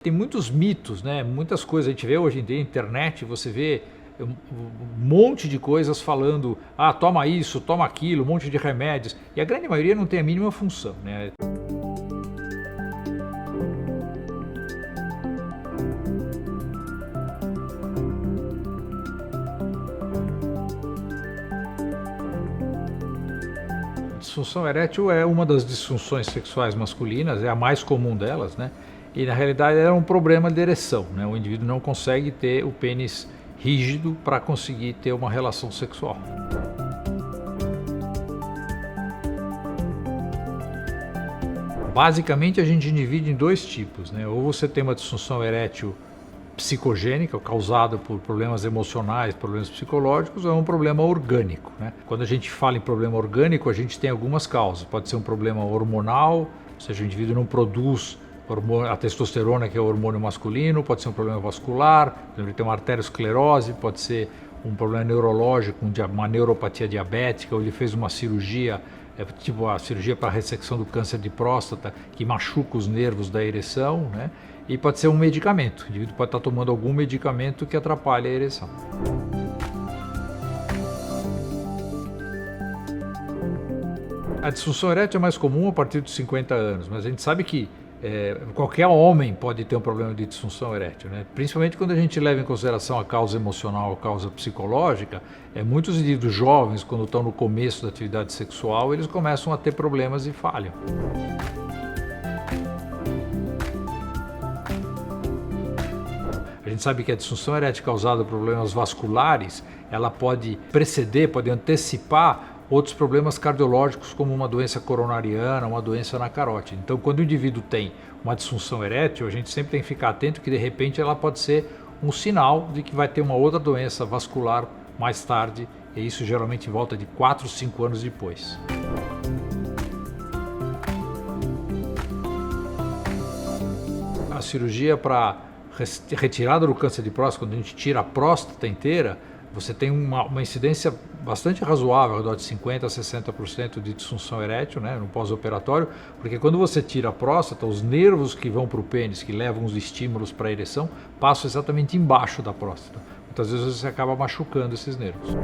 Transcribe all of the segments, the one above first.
Tem muitos mitos, né? Muitas coisas a gente vê hoje em dia na internet, você vê um monte de coisas falando, toma isso, toma aquilo, um monte de remédios, e a grande maioria não tem a mínima função, né? Disfunção erétil é uma das disfunções sexuais masculinas, é a mais comum delas, né? E na realidade é um problema de ereção, né? O indivíduo não consegue ter o pênis rígido para conseguir ter uma relação sexual. Basicamente a gente divide em dois tipos, né? Ou você tem uma disfunção erétil psicogênica, causada por problemas emocionais, problemas psicológicos, ou é um problema orgânico, né? Quando a gente fala em problema orgânico, a gente tem algumas causas. Pode ser um problema hormonal, ou seja, o indivíduo não produz a testosterona, que é o hormônio masculino, pode ser um problema vascular, ele tem uma arteriosclerose, pode ser um problema neurológico, uma neuropatia diabética, ou ele fez uma cirurgia, tipo a cirurgia para a ressecção do câncer de próstata, que machuca os nervos da ereção, né? E pode ser um medicamento, o indivíduo pode estar tomando algum medicamento que atrapalha a ereção. A disfunção erétil é mais comum a partir dos 50 anos, mas a gente sabe que qualquer homem pode ter um problema de disfunção erétil, né? Principalmente quando a gente leva em consideração a causa emocional, a causa psicológica. Muitos indivíduos jovens, quando estão no começo da atividade sexual, eles começam a ter problemas e falham. A gente sabe que a disfunção erétil causada por problemas vasculares, ela pode preceder, pode antecipar outros problemas cardiológicos, como uma doença coronariana, uma doença na carótide. Então, quando o indivíduo tem uma disfunção erétil, a gente sempre tem que ficar atento que, de repente, ela pode ser um sinal de que vai ter uma outra doença vascular mais tarde, e isso geralmente em volta de 4 ou 5 anos depois. A cirurgia para retirada do câncer de próstata, quando a gente tira a próstata inteira, você tem uma incidência bastante razoável, ao redor de 50% a 60% de disfunção erétil, né, no pós-operatório, porque quando você tira a próstata, os nervos que vão para o pênis, que levam os estímulos para a ereção, passam exatamente embaixo da próstata. Muitas vezes você acaba machucando esses nervos.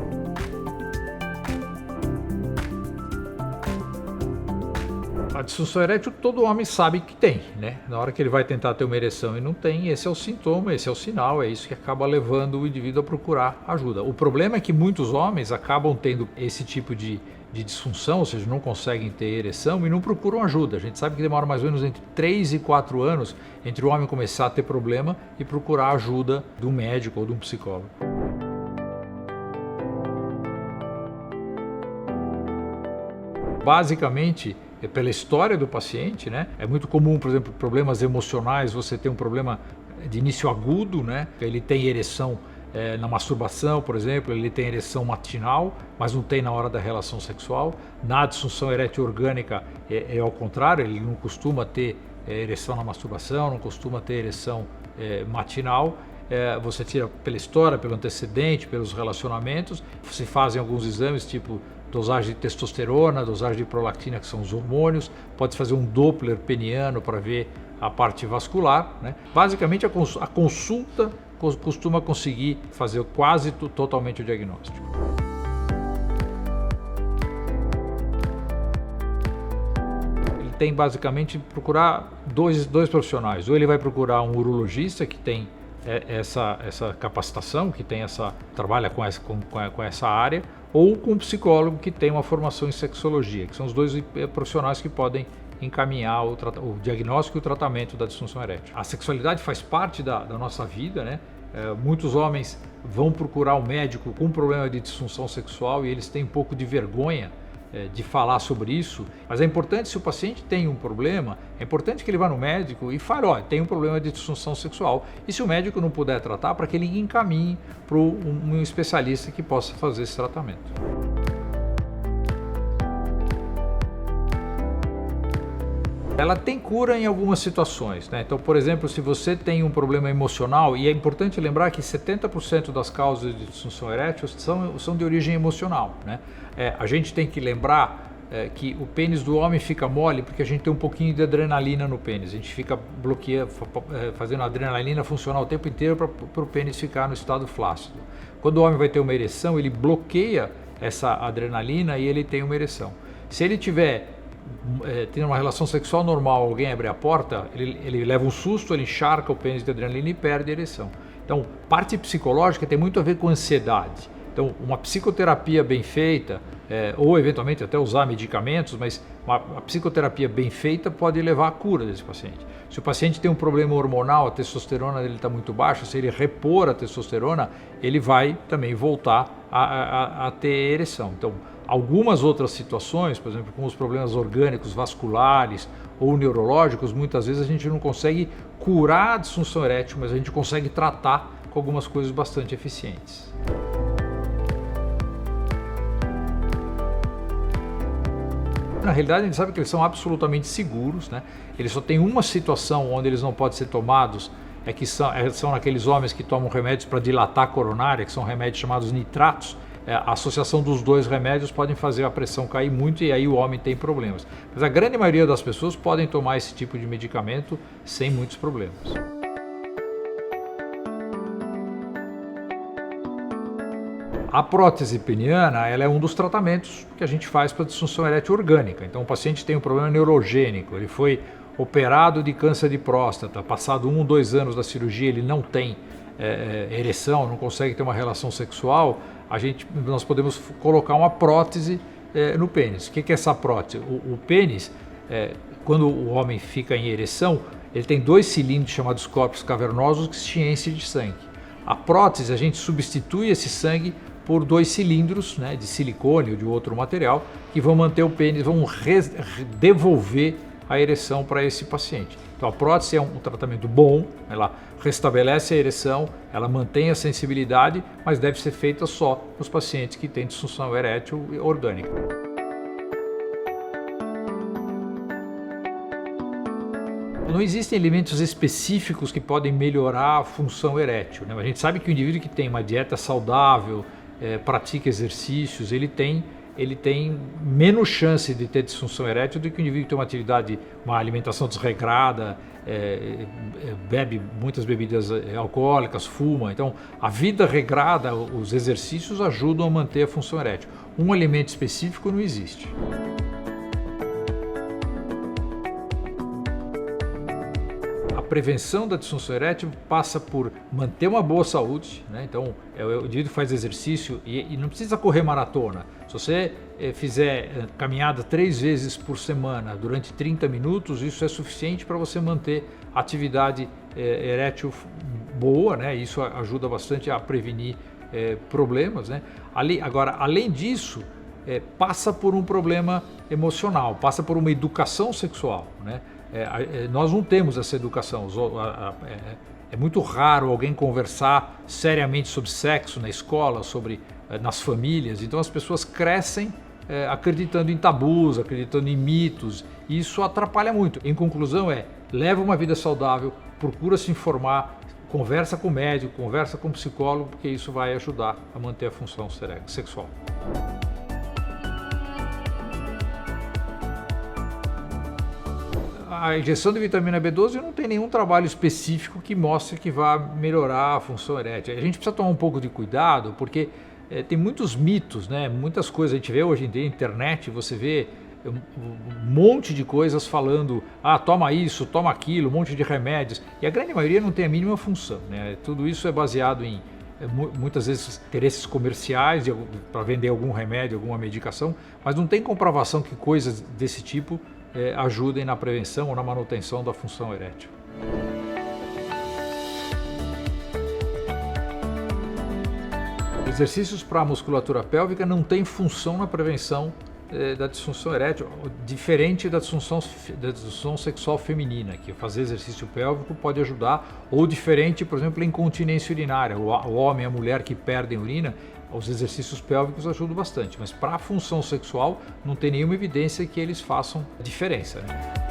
A disfunção erétil todo homem sabe que tem, né? Na hora que ele vai tentar ter uma ereção e não tem, esse é o sintoma, esse é o sinal, é isso que acaba levando o indivíduo a procurar ajuda. O problema é que muitos homens acabam tendo esse tipo de disfunção, ou seja, não conseguem ter ereção e não procuram ajuda. A gente sabe que demora mais ou menos entre 3 e 4 anos entre o homem começar a ter problema e procurar ajuda de um médico ou de um psicólogo. Basicamente, pela história do paciente, né? É muito comum, por exemplo, problemas emocionais, você tem um problema de início agudo, né? Ele tem ereção na masturbação, por exemplo, ele tem ereção matinal, mas não tem na hora da relação sexual. Na disfunção erétil orgânica é ao contrário, ele não costuma ter ereção na masturbação, não costuma ter ereção matinal. Você tira pela história, pelo antecedente, pelos relacionamentos, se fazem alguns exames tipo dosagem de testosterona, dosagem de prolactina, que são os hormônios, pode fazer um Doppler peniano para ver a parte vascular, né? Basicamente a consulta costuma conseguir fazer quase totalmente o diagnóstico. Ele tem basicamente procurar dois profissionais, ou ele vai procurar um urologista que tem essa capacitação, que tem trabalha com essa área, ou com um psicólogo que tem uma formação em sexologia, que são os dois profissionais que podem encaminhar o diagnóstico e o tratamento da disfunção erétil. A sexualidade faz parte da nossa vida, né? Muitos homens vão procurar um médico com problema de disfunção sexual e eles têm um pouco de vergonha de falar sobre isso, mas é importante, se o paciente tem um problema, é importante que ele vá no médico e fale, tem um problema de disfunção sexual, e se o médico não puder tratar, para que ele encaminhe para um especialista que possa fazer esse tratamento. Ela tem cura em algumas situações, né? Então, por exemplo, se você tem um problema emocional, e é importante lembrar que 70% das causas de disfunção erétil são de origem emocional, né? A gente tem que lembrar que o pênis do homem fica mole porque a gente tem um pouquinho de adrenalina no pênis. A gente fica fazendo a adrenalina funcionar o tempo inteiro para o pênis ficar no estado flácido. Quando o homem vai ter uma ereção, ele bloqueia essa adrenalina e ele tem uma ereção. Se ele tiver tendo uma relação sexual normal, alguém abre a porta, ele leva um susto, ele encharca o pênis de adrenalina e perde a ereção. Então, parte psicológica tem muito a ver com ansiedade. Então, uma psicoterapia bem feita, ou eventualmente até usar medicamentos, mas a psicoterapia bem feita pode levar à cura desse paciente. Se o paciente tem um problema hormonal, a testosterona dele está muito baixa, se ele repor a testosterona, ele vai também voltar a ter ereção. Então, algumas outras situações, por exemplo, com os problemas orgânicos, vasculares ou neurológicos, muitas vezes a gente não consegue curar a disfunção erétil, mas a gente consegue tratar com algumas coisas bastante eficientes. Na realidade, a gente sabe que eles são absolutamente seguros, né? Eles só têm uma situação onde eles não podem ser tomados, que são aqueles homens que tomam remédios para dilatar a coronária, que são remédios chamados nitratos. A associação dos dois remédios podem fazer a pressão cair muito e aí o homem tem problemas. Mas a grande maioria das pessoas podem tomar esse tipo de medicamento sem muitos problemas. A prótese peniana, ela é um dos tratamentos que a gente faz para disfunção erétil orgânica. Então, o paciente tem um problema neurogênico, ele foi operado de câncer de próstata, passado 1 ou 2 anos da cirurgia, ele não tem ereção, não consegue ter uma relação sexual, nós podemos colocar uma prótese no pênis. O que é essa prótese? O pênis, quando o homem fica em ereção, ele tem 2 cilindros chamados corpos cavernosos que se enchem de sangue. A prótese, a gente substitui esse sangue por 2 cilindros, né, de silicone ou de outro material que vão manter o pênis, vão devolver a ereção para esse paciente. Então a prótese é um tratamento bom, ela restabelece a ereção, ela mantém a sensibilidade, mas deve ser feita só nos pacientes que têm disfunção erétil orgânica. Não existem elementos específicos que podem melhorar a função erétil, né? A gente sabe que o indivíduo que tem uma dieta saudável, pratica exercícios, ele tem menos chance de ter disfunção erétil do que o indivíduo que tem uma alimentação desregrada, bebe muitas bebidas alcoólicas, fuma. Então, a vida regrada, os exercícios ajudam a manter a função erétil. Um alimento específico não existe. A prevenção da disfunção erétil passa por manter uma boa saúde, né? Então o indivíduo faz exercício e não precisa correr maratona. Se você fizer caminhada 3 vezes por semana durante 30 minutos, isso é suficiente para você manter a atividade erétil boa, né? Isso ajuda bastante a prevenir problemas, né? Agora, além disso, passa por um problema emocional, passa por uma educação sexual, né? Nós não temos essa educação. É muito raro alguém conversar seriamente sobre sexo na escola, nas famílias. Então as pessoas crescem acreditando em tabus, acreditando em mitos, e isso atrapalha muito. Em conclusão, leva uma vida saudável, procura se informar, conversa com o médico, conversa com o psicólogo, porque isso vai ajudar a manter a função sexual. A injeção de vitamina B12 não tem nenhum trabalho específico que mostre que vai melhorar a função erétil. A gente precisa tomar um pouco de cuidado, porque tem muitos mitos, né? Muitas coisas. A gente vê hoje em dia na internet, você vê um monte de coisas falando, toma isso, toma aquilo, um monte de remédios, e a grande maioria não tem a mínima função, né? Tudo isso é baseado em, muitas vezes, interesses comerciais para vender algum remédio, alguma medicação, mas não tem comprovação que coisas desse tipo ajudem na prevenção ou na manutenção da função erétil. Exercícios para a musculatura pélvica não têm função na prevenção da disfunção erétil, diferente da disfunção sexual feminina, que fazer exercício pélvico pode ajudar, ou diferente, por exemplo, a incontinência urinária. O homem e a mulher que perdem urina, os exercícios pélvicos ajudam bastante, mas para a função sexual não tem nenhuma evidência que eles façam diferença, né?